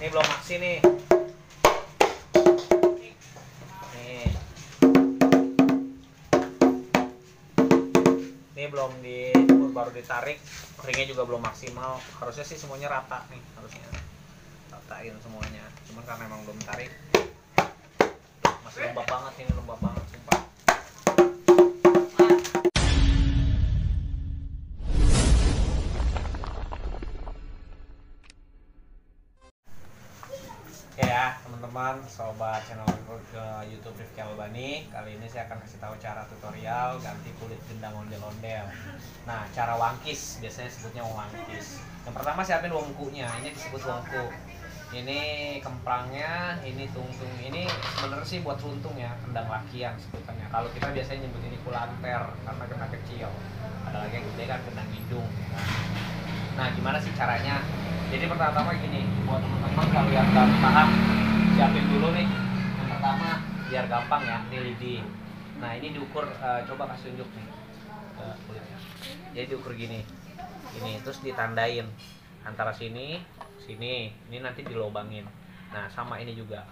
Ini belum aksi nih. Nih. Ini belum baru ditarik, ringnya juga belum maksimal. Harusnya sih semuanya rata nih, harusnya ratain semuanya. Cuman karena emang belum tarik, masih lembab banget ini, lembab banget sumpah. Oke ya teman-teman, sobat channel YouTube Rifki Albani. Kali ini saya akan kasih tahu cara tutorial ganti kulit gendang ondel-ondel. Nah, cara wangkis, biasanya sebutnya wangkis. Yang pertama siapin wongkunya, ini disebut wongku. Ini kemprangnya, ini tungtung. Ini sebenarnya sih buat runtung ya, kendang lakian sebutannya. Kalau kita biasanya nyebut ini kulanter karena kendang kecil. Ada lagi yang gede kan kendang hidung. Nah, gimana sih caranya? Jadi pertama gini, buat teman-teman kalau yang nggak paham, siapin dulu nih. Yang pertama biar gampang ya, ini lidi. Nah ini diukur, coba kasih tunjuk nih kulitnya. Jadi diukur gini, ini terus ditandain antara sini, sini. Ini nanti dilobangin. Nah sama ini juga,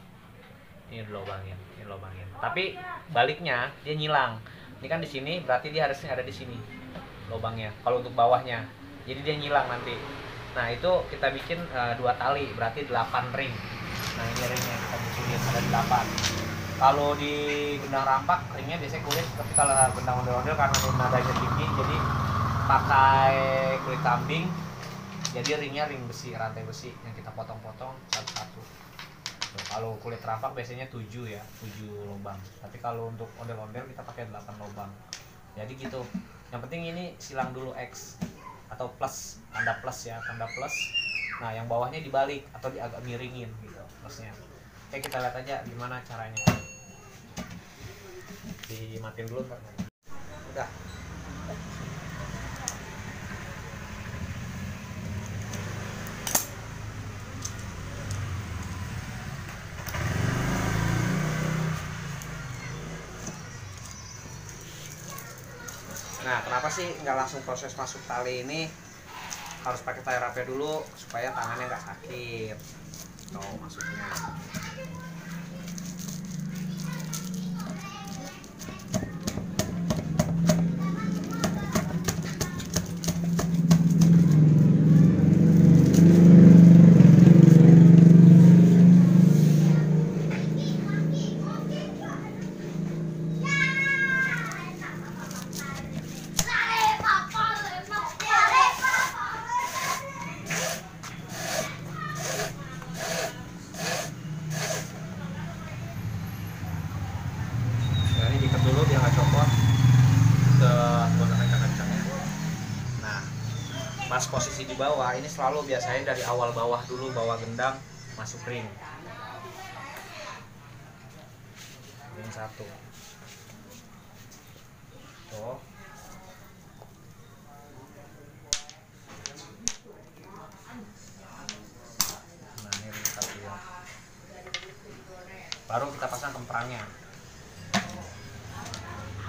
ini dilobangin, ini lobangin. Tapi baliknya dia nyilang. Ini kan di sini, berarti dia harusnya ada di sini lobangnya. Kalau untuk bawahnya, jadi dia nyilang nanti. Nah itu kita bikin 2 tali, berarti 8 ring. Nah ini ringnya kita bikin ada 8. Kalau di gendang rampak ringnya biasanya kulit, tapi kalau gendang ondel-ondel karena nadanya tinggi, jadi pakai kulit kambing. Jadi ringnya ring besi, rantai besi yang kita potong-potong satu-satu. Kalau kulit rampak biasanya 7 ya, 7 lubang. Tapi kalau untuk ondel-ondel kita pakai 8 lubang. Jadi gitu. Yang penting ini silang dulu X atau plus, tanda plus ya, tanda plus. Nah yang bawahnya dibalik atau agak miringin gitu plusnya. Oke, kita lihat aja gimana caranya. Dimatiin dulu Pak. Udah. Nah, kenapa sih nggak langsung proses masuk tali ini? Harus pakai tali dulu supaya tangannya nggak sakit. Tuh masuknya. Diikat dulu biar nggak copot ke menggunakan kencangnya. Nah, pas posisi di bawah ini selalu biasanya dari awal bawah dulu, bawah gendang masuk ring. Ring 1. Tuh. Nah, ini ring 1 ya. Baru kita pasang kemprangnya.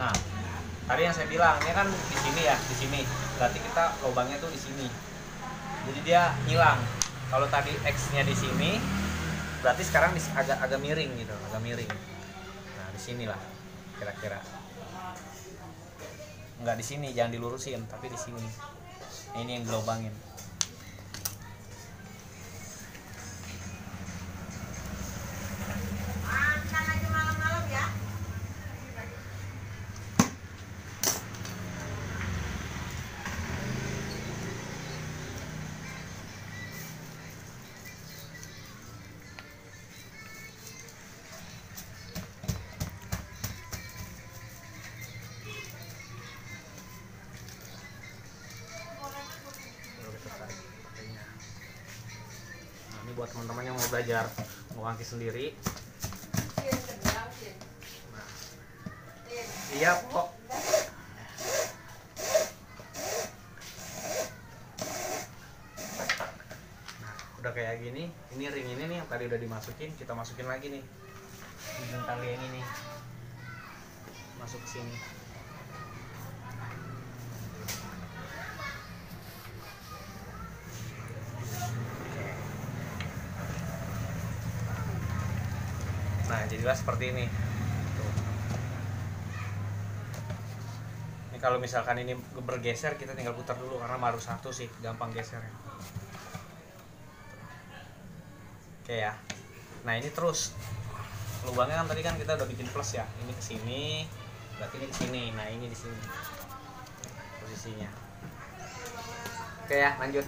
Nah, tadi yang saya bilang, ini kan di sini ya, di sini. Berarti kita lubangnya tuh di sini. Jadi dia hilang. Kalau tadi X-nya di sini, berarti sekarang agak miring gitu, agak miring. Nah, di sinilah kira-kira. Enggak di sini, jangan dilurusin, tapi di sini. Ini yang dilobangin. Buat teman-teman yang mau belajar mewangkis sendiri. Nah, iya kok. Nah, udah kayak gini. Ini ring ini nih yang tadi udah dimasukin, kita masukin lagi nih ujung tali ini nih, masuk ke sini. Nah jadilah seperti ini. Tuh. Ini kalau misalkan ini bergeser kita tinggal putar dulu karena baru satu sih, gampang gesernya. Oke ya. Nah ini terus lubangnya kan tadi kan kita udah bikin plus ya. Ini ke sini, berarti ini ke sini. Nah ini di sini posisinya. Oke ya, lanjut.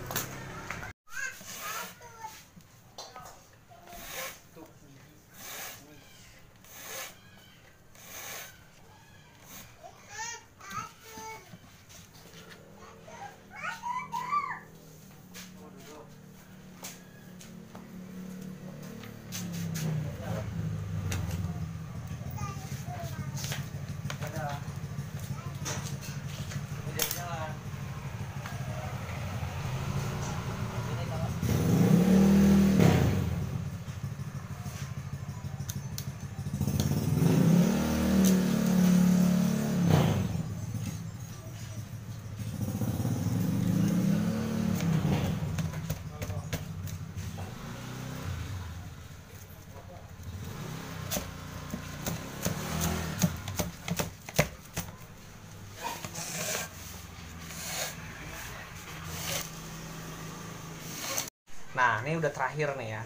Nah ini udah terakhir nih ya.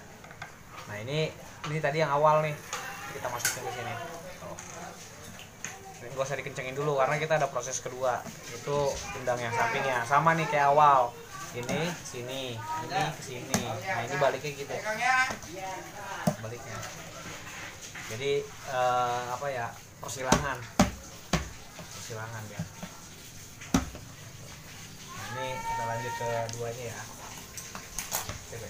Nah ini tadi yang awal nih, kita masukin ke sini. Ini gak usah dikencengin dulu karena kita ada proses kedua, itu gendang yang sampingnya sama nih kayak awal. Ini sini, ini ke sini. Nah ini baliknya gitu, baliknya. Jadi apa ya, persilangan ya. Nah, ini kita lanjut ke duanya ya. Oke.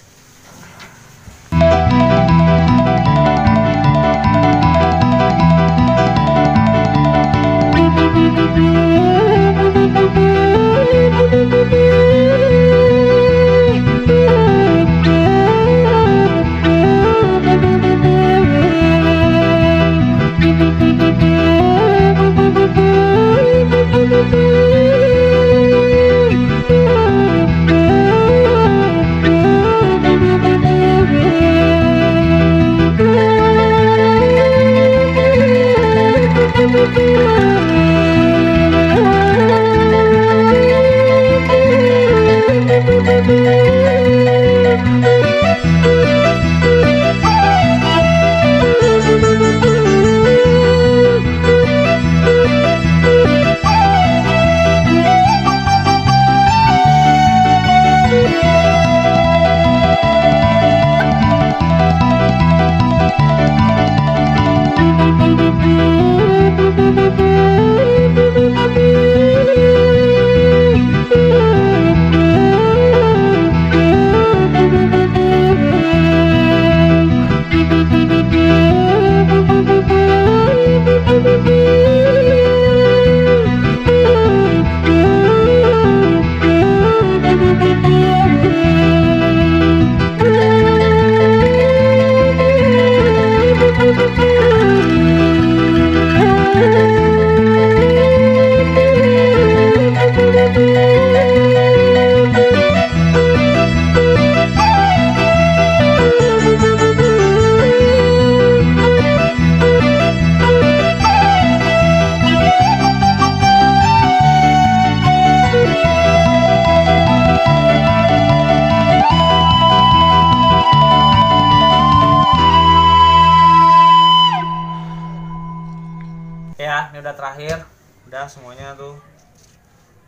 Ya, ini udah terakhir, udah semuanya tuh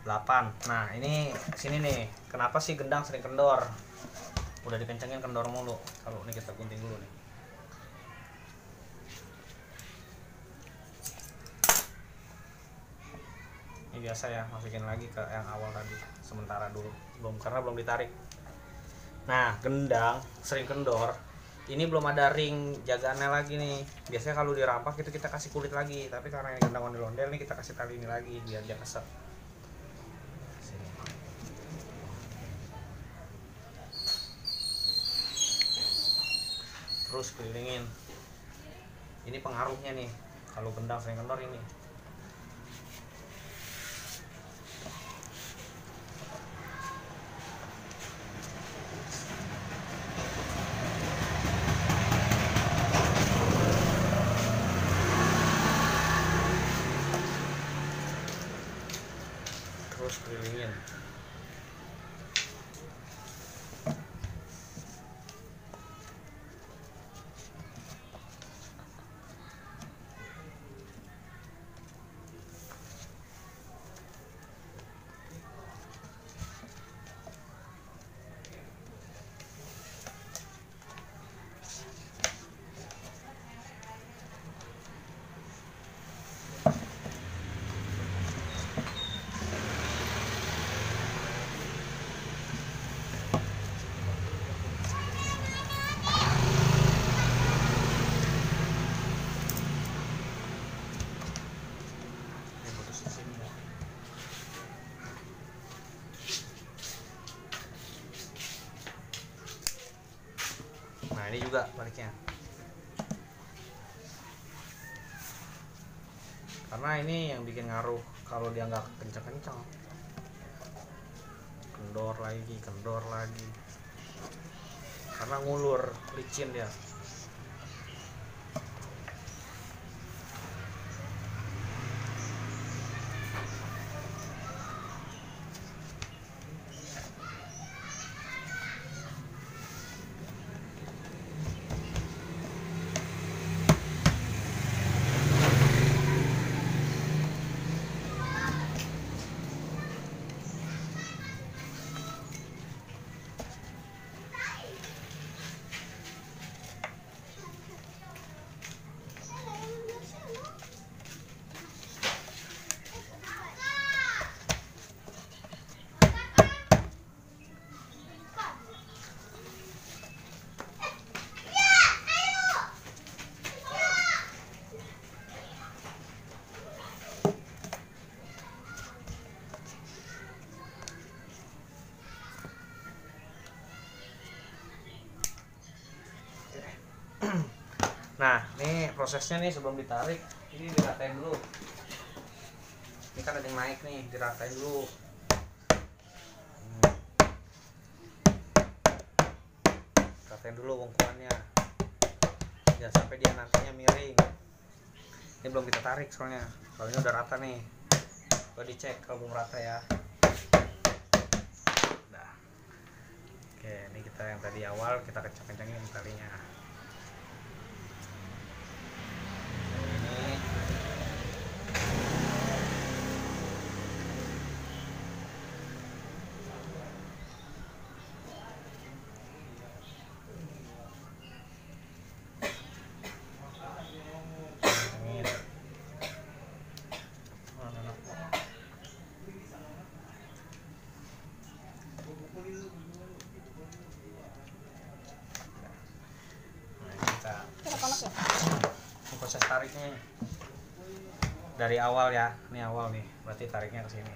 8. Nah ini sini nih, kenapa sih gendang sering kendor? Udah dikencengin kendor mulu. Kalau ini kita gunting dulu nih. Ini biasa ya, masukin lagi ke yang awal tadi, sementara dulu, karena belum ditarik. Nah gendang sering kendor, ini belum ada ring jagaannya lagi nih. Biasanya kalau dirampas itu kita kasih kulit lagi, tapi karena yang gendang ondel-ondel nih kita kasih tali ini lagi biar dia keset. Terus kelilingin. Ini pengaruhnya nih, kalau gendang sering kendor ini. terus kelilingin. Nah ini juga baliknya, karena ini yang bikin ngaruh kalau dia nggak kencang-kencang, kendor lagi, karena ngulur, licin dia. Nah, ini prosesnya nih sebelum ditarik, ini diratain dulu. Ini kan ada yang naik nih, diratain dulu. Ratain dulu bongkoannya. Jangan sampai dia nantinya miring. Ini belum kita tarik soalnya. Kalau ini udah rata nih. Coba dicek kalau belum rata ya. Nah. Oke, ini kita yang tadi awal kita kencang-kencangin talinya. Proses tariknya dari awal ya, ini awal nih, berarti tariknya ke sini.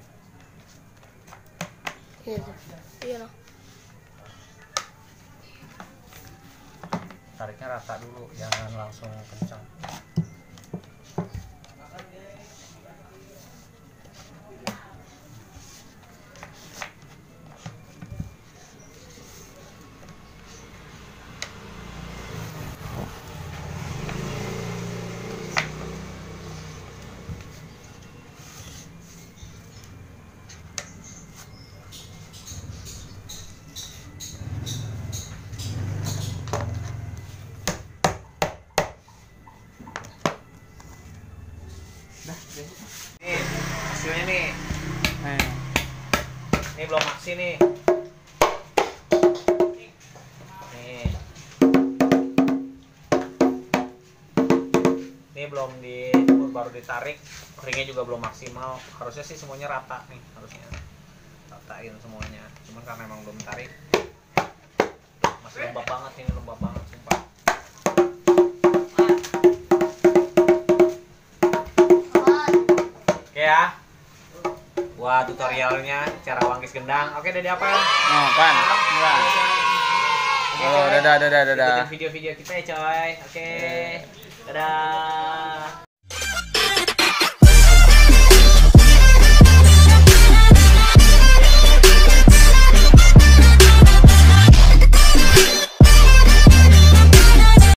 Iya loh. Tariknya rata dulu, jangan langsung kencang. Nih hasilnya nih. Ini belum aksi nih. Nih. Ini belum baru ditarik, ringnya juga belum maksimal. Harusnya sih semuanya rata nih, harusnya ratain semuanya. Cuman karena emang belum tarik, masih lembab banget ini, lembab banget sumpah. Ya, buat tutorialnya cara wangkis gendang. Oke, udah apa? Oh, kan. Oke, Oh, dadah. ikutin video-video kita ya, coy. Oke. Dadah.